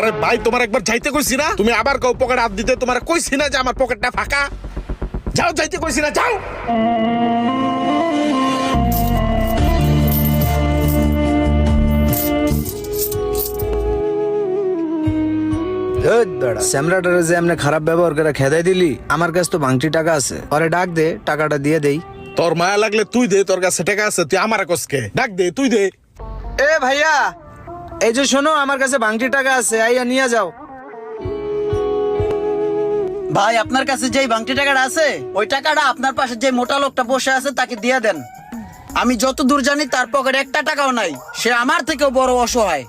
আরে ভাই তোমার একবার যাইতে কইছি না, তুমি আবার কও পকেট হাত দিতে। তোমার কইছি না যে আমার পকেটটা ফাঁকা? যাও, যাইতে কইছি না, যাও। স্যামরাটারে যে এমনি খারাপ ব্যবহার করে খেদাই দিলি, আমার কাছে তো ভাঙটি টাকা আছে, পরে ডাক দে, টাকাটা দিয়ে দেই। তোর মায়া লাগলে তুই দে, তোর কাছে টাকা আছে, তুই আমার কসকে ডাক দে, তুই দে। এ ভাইয়া, এই যে শোনো, আমার কাছে ভাঙটি টাকা আছে, আইয়া নিয়ে যাও। ভাই আপনার কাছে যেই ভাঙটি টাকাটা আছে, ওই টাকাটা আপনার পাশে যে মোটা লোকটা বসে আছে তাকে দিয়ে দেন। আমি যত দূর জানি তার পকেটে একটা টাকাও নাই, সে আমার থেকেও বড় অসহায়।